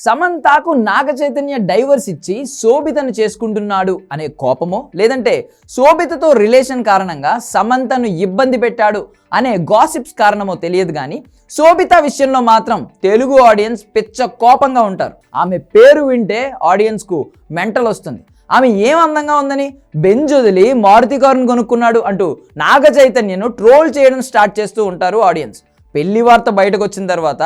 సమంతకు Naga Chaitanya divorce ఇచ్చి శోభితను చేసుకుంటున్నాడు అనే కోపమో లేదంటే శోభితతో రిలేషన్ కారణంగా సమంతను ఇబ్బంది పెట్టాడు అనే గాసిప్స్ కారణమో తెలియదు కానీ శోభిత విషయంలో మాత్రం తెలుగు ఆడియన్స్ పిచ్చ కోపంగా ఉంటారు. ఆమె పేరు వింటే ఆడియన్స్కు మెంటల్ వస్తుంది. ఆమె ఏం అందంగా ఉందని బెంజ్ వదిలి మారుతి కారును కొనుక్కున్నాడు అంటూ నాగ చైతన్యను ట్రోల్ చేయడం స్టార్ట్ చేస్తూ ఉంటారు ఆడియన్స్. పెళ్లి వార్త బయటకు వచ్చిన తర్వాత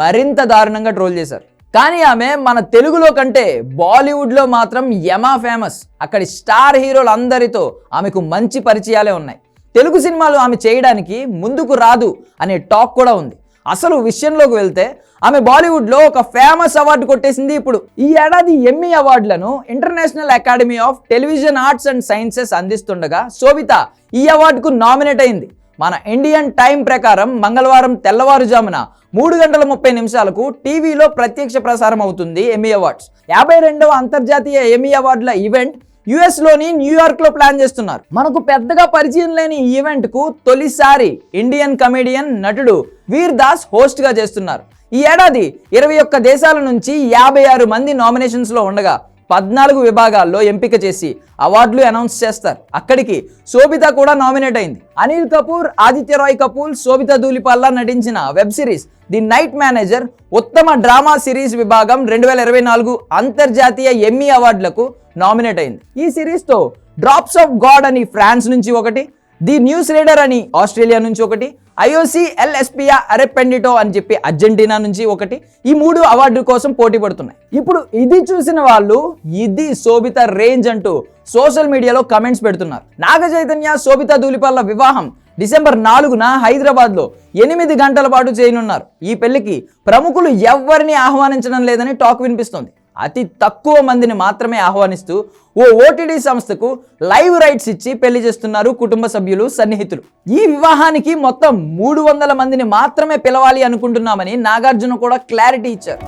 మరింత దారుణంగా ట్రోల్ చేశారు. కానీ ఆమె మన తెలుగులో కంటే బాలీవుడ్లో మాత్రం యమా ఫేమస్. అక్కడి స్టార్ హీరోలందరితో ఆమెకు మంచి పరిచయాలే ఉన్నాయి. తెలుగు సినిమాలు ఆమె చేయడానికి ముందుకు రాదు అనే టాక్ కూడా ఉంది. అసలు విషయంలోకి వెళ్తే ఆమె బాలీవుడ్లో ఒక ఫేమస్ అవార్డు కొట్టేసింది. ఇప్పుడు ఈ ఏడాది ఎమ్మీ అవార్డులను international academy of television arts and sciences అందిస్తుండగా శోభిత ఈ అవార్డుకు నామినేట్ అయింది. మన ఇండియన్ టైం ప్రకారం మంగళవారం తెల్లవారుజామున 3:30 టీవీలో ప్రత్యక్ష ప్రసారం అవుతుంది ఎమ్మీ అవార్డ్స్. 52వ అంతర్జాతీయ ఎమ్మీ అవార్డుల ఈవెంట్ యుఎస్లోని న్యూయార్క్లో ప్లాన్ చేస్తున్నారు. మనకు పెద్దగా పరిచయం లేని ఈ ఈవెంట్కు తొలిసారి ఇండియన్ కమెడియన్ నటుడు వీర్ దాస్ హోస్ట్గా చేస్తున్నారు. ఈ ఏడాది 21 దేశాల నుంచి 56 మంది నామినేషన్స్లో ఉండగా 14 విభాగాల్లో ఎంపిక చేసి అవార్డులు అనౌన్స్ చేస్తారు. అక్కడికి శోభిత కూడా నామినేట్ అయింది. అనిల్ కపూర్, ఆదిత్య రాయ్ కపూర్, శోభిత ధూళిపాల్ల నటించిన web series the night manager ఉత్తమ డ్రామా సిరీస్ విభాగం 2024 అంతర్జాతీయ ఎమ్మీ అవార్డులకు నామినేట్ అయింది. ఈ సిరీస్తో డ్రాప్స్ ఆఫ్ గాడ్ అని ఫ్రాన్స్ నుంచి ఒకటి, ది న్యూస్ రీడర్ అని ఆస్ట్రేలియా నుంచి ఒకటి, ఐఓసి ఎల్ ఎస్పియా అరెపెండిటో అని చెప్పి అర్జెంటీనా నుంచి ఒకటి, ఈ 3 అవార్డు కోసం పోటీ పడుతున్నాయి. ఇప్పుడు ఇది చూసిన వాళ్ళు ఇది శోభిత రేంజ్ అంటూ సోషల్ మీడియాలో కమెంట్స్ పెడుతున్నారు. నాగ చైతన్య, శోభిత ధూళిపాల్ల వివాహం డిసెంబర్ 4న హైదరాబాద్లో 8 గంటల పాటు చేయనున్నారు. ఈ పెళ్లికి ప్రముఖులు ఎవ్వరిని ఆహ్వానించడం లేదని టాక్ వినిపిస్తోంది. అతి తక్కువ మందిని మాత్రమే ఆహ్వానిస్తూ ఓ ఓటీటీ సంస్థకు లైవ్ రైట్స్ ఇచ్చి పెళ్లి చేస్తున్నారు కుటుంబ సభ్యులు, సన్నిహితులు. ఈ వివాహానికి మొత్తం 300 మందిని మాత్రమే పిలవాలి అనుకుంటున్నామని నాగార్జున కూడా క్లారిటీ ఇచ్చారు.